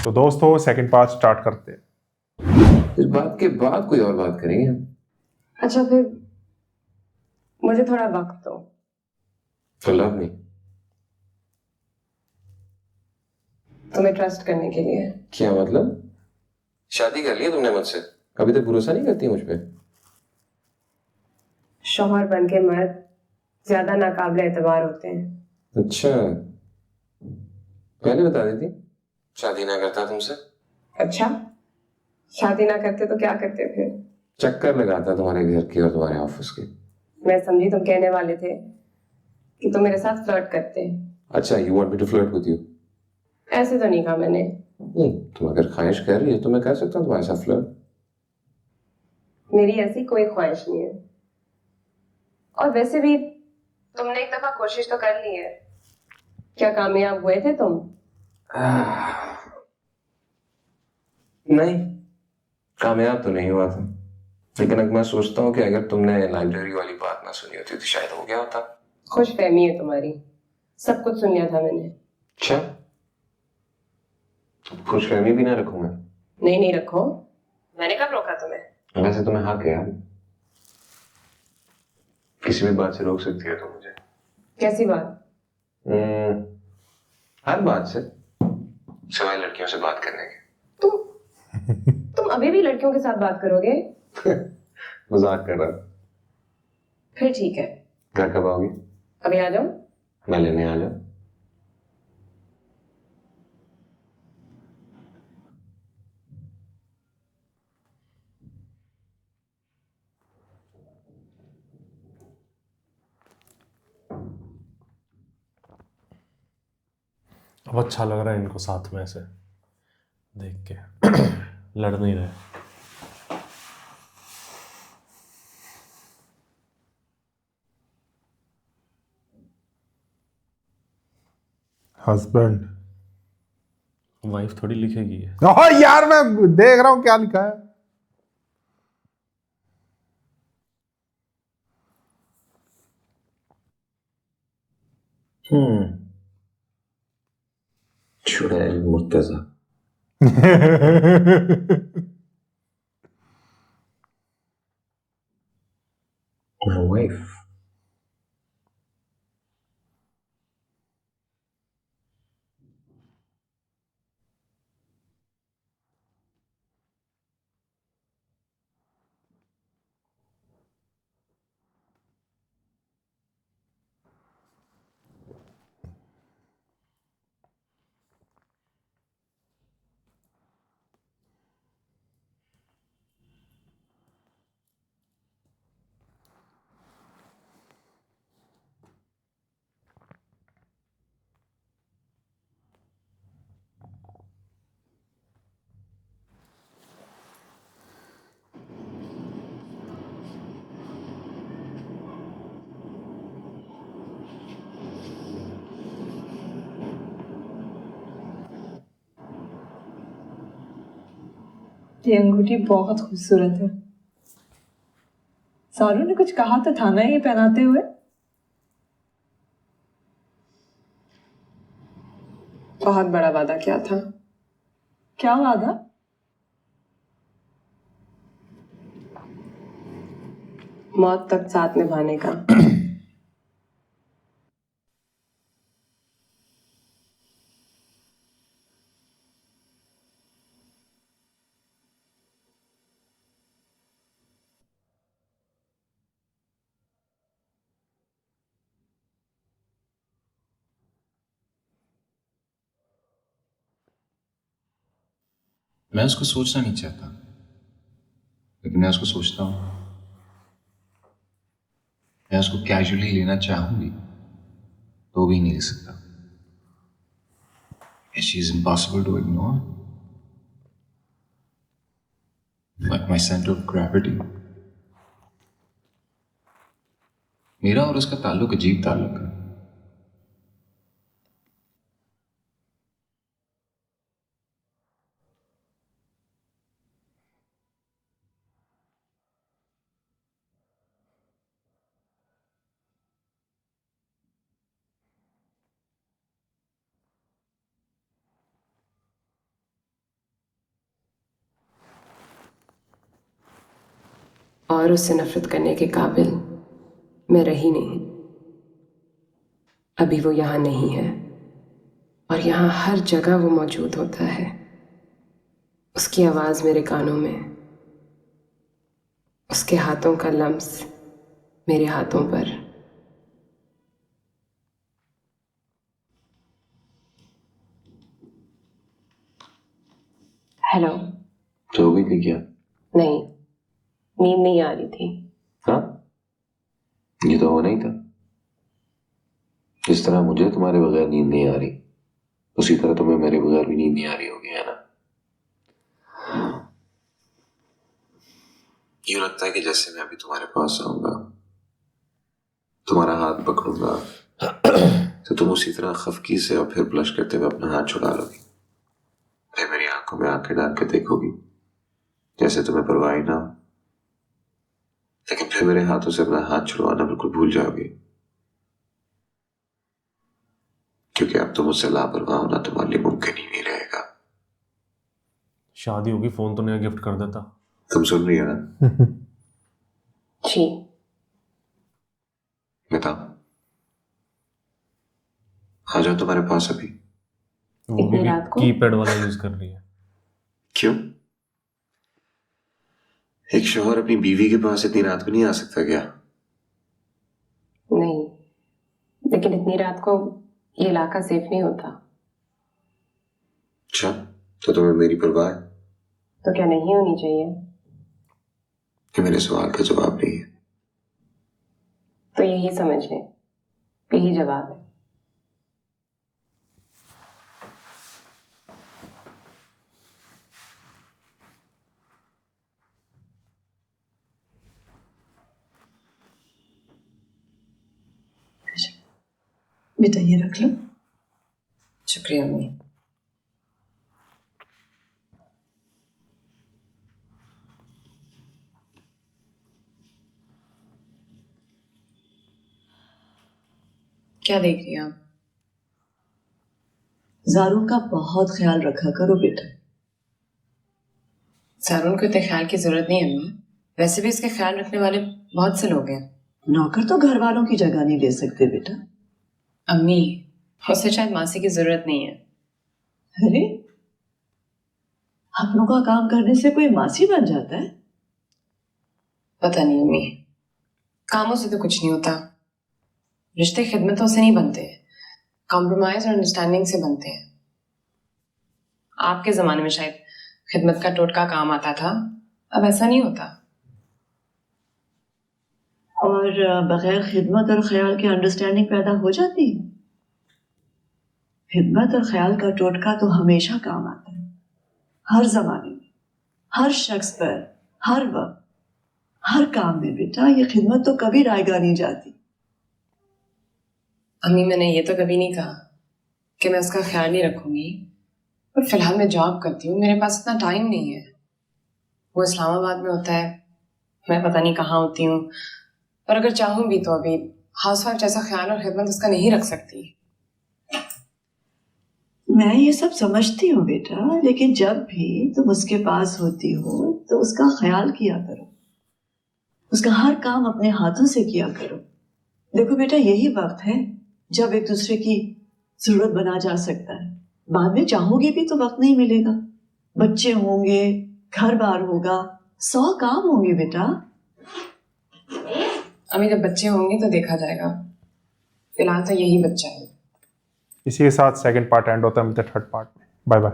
तो दोस्तों second part start करते हैं। इस बात के बाद कोई और बात करेंगे हम। अच्छा फिर मुझे थोड़ा वक्त दो। तो लव मी। तुम्हें ट्रस्ट करने के लिए। क्या मतलब? शादी कर ली तुमने मुझसे, अभी तक भरोसा नहीं करती मुझ पे? शौहर बन के मर्द ज्यादा नाकाबिले एतबार होते हैं। अच्छा, पहले बता देती, शादी ना करता तुमसे। अच्छा, शादी ना करते तो क्या करते फिर? चक्कर लगाता तुम्हारे घर के और तुम्हारे ऑफिस के। मैं समझी तुम कहने वाले थे कि तुम मेरे साथ फ्लर्ट करते हैं। अच्छा, you want me to flirt with you? ऐसे तो नहीं कहा मैंने। तुम अगर ख्वाहिश कर रही हो तो मैं कर सकता हूँ तुम्हारे साथ फ्लर्ट। मेरी ऐसी कोई ख्वाहिश नहीं है। और वैसे भी तुमने एक दफा कोशिश तो कर ली है। क्या कामयाब हुए थे तुम? नहीं, कामयाब तो नहीं हुआ था, लेकिन अब मैं सोचता हूँ कि अगर तुमने लाइब्रेरी वाली बात ना सुनी होती तो शायद हो गया होता। खुश फहमी है तुम्हारी, सब कुछ सुन लिया था मैंने। अच्छा, खुशफहमी भी ना रखूं मैं? नहीं नहीं रखो, मैंने कब रोका तुम्हें? वैसे तुम्हें हाँ क्या, किसी भी बात से रोक सकती है तो मुझे। कैसी बात? हर बात से, सिवाय लड़कियों से बात करने के। तुम अभी भी लड़कियों के साथ बात करोगे? मजाक कर रहा। फिर ठीक है। घर कब आओगी? अभी आ जाओ। मैं लेने आ जाऊं? अब अच्छा लग रहा है इनको साथ में ऐसे देख के। लड़ नहीं रहे। हस्बैंड वाइफ थोड़ी लिखेगी है। यार मैं देख रहा हूं क्या लिखा है। चुड़ैल मुर्तजा। My wife. ये अंगूठी बहुत खूबसूरत है। सारू ने कुछ कहा तो था ना ये पहनाते हुए? बहुत बड़ा वादा किया था। क्या वादा? मौत तक साथ निभाने का। मैं उसको सोचना नहीं चाहता, लेकिन मैं उसको सोचता हूं। मैं उसको कैजुअली लेना चाहूंगी तो भी नहीं ले सकता। She is impossible to ignore, like my centre of gravity. मेरा और उसका ताल्लुक अजीब ताल्लुक है। और उससे नफरत करने के काबिल मैं रही नहीं। अभी वो यहाँ नहीं है और यहाँ हर जगह वो मौजूद होता है। उसकी आवाज़ मेरे कानों में, उसके हाथों का लम्स मेरे हाथों पर। हेलो। सो गई थी क्या? नहीं, नींद नहीं आ रही थी। हाँ, ये तो होना ही था। जिस तरह मुझे तुम्हारे बगैर नींद नहीं आ रही, उसी तरह तुम्हें मेरे बगैर भी नींद नहीं आ रही होगी, है ना? यूं लगता है कि जैसे मैं अभी तुम्हारे पास आऊंगा, तुम्हारा हाथ पकड़ूंगा, तो तुम उसी तरह खफकी से और फिर ब्लश करते हुए अपना हाथ छुड़ा लोगी। फिर मेरी आंखों में आंखें डाल के देखोगी जैसे तुम्हें परवाह ही ना हो। लेकिन फिर मेरे हाथों से अपना हाथ छुड़वाना बिल्कुल भूल जाओगी, क्योंकि अब तो मुझसे लापरवाह होना तुम्हारे लिए मुमकिन ही नहीं रहेगा। शादी होगी, फोन तो नया गिफ्ट कर देता। तुम सुन रही हो ना? जी। बताओ, आ जाओ तुम्हारे पास अभी। वो इतनी भी रात को? कीपैड वाला यूज कर रही है। क्यों? एक शौहर अपनी बीवी के पास इतनी रात को नहीं आ सकता क्या? नहीं, लेकिन इतनी रात को ये इलाका सेफ नहीं होता। अच्छा, तो तुम्हें मेरी परवाह है? तो क्या नहीं होनी चाहिए? ये मेरे सवाल का जवाब नहीं है। तो यही समझ लें, यही जवाब है। बेटा ये रख लो। शुक्रिया अम्मी। क्या देख रही हैं आप? जारून का बहुत ख्याल रखा करो बेटा। सारून को इतने ख्याल की जरूरत नहीं है अम्मी। वैसे भी इसके ख्याल रखने वाले बहुत से लोग हैं। नौकर तो घर वालों की जगह नहीं ले सकते बेटा। अम्मी, उसे शायद मासी की जरूरत नहीं है। अरे, अपनों का काम करने से कोई मासी बन जाता है? पता नहीं अम्मी, कामों से तो कुछ नहीं होता। रिश्ते खिदमतों से नहीं बनते, कॉम्प्रोमाइज और अंडरस्टैंडिंग से बनते हैं। आपके जमाने में शायद खिदमत का टोटका काम आता था, अब ऐसा नहीं होता। और बगैर खिदमत और ख्याल के अंडरस्टैंडिंग पैदा हो जाती है। खिदमत और ख्याल का टोटका तो हमेशा काम आता है, हर जमाने में, हर शख्स पर, हर वक्त, हर काम में बेटा। ये खिदमत तो कभी रायगा नहीं जाती। अम्मी, मैंने ये तो कभी नहीं कहा कि मैं उसका ख्याल नहीं रखूंगी, पर फिलहाल मैं जॉब करती हूँ, मेरे पास इतना टाइम नहीं है। वो इस्लामाबाद में होता है, मैं पता नहीं कहाँ होती हूँ। और अगर चाहूँ भी तो अभी हाउसवाइफ जैसा ख्याल और खिदमत उसका नहीं रख सकती। मैं ये सब समझती हूँ बेटा, लेकिन जब भी तुम उसके पास होती हो तो उसका ख्याल किया करो, उसका हर काम अपने हाथों से किया करो। देखो बेटा, यही वक्त है जब एक दूसरे की जरूरत बना जा सकता है। बाद में चाहोगे भी तो वक्त नहीं मिलेगा। बच्चे होंगे, घर बार होगा, 100 काम होंगे बेटा। अम्मी, जब बच्चे होंगे तो देखा जाएगा, फिलहाल तो यही बच्चा है। इसी के साथ सेकंड पार्ट एंड होता है, मिलते हैं थर्ड पार्ट में। Bye bye.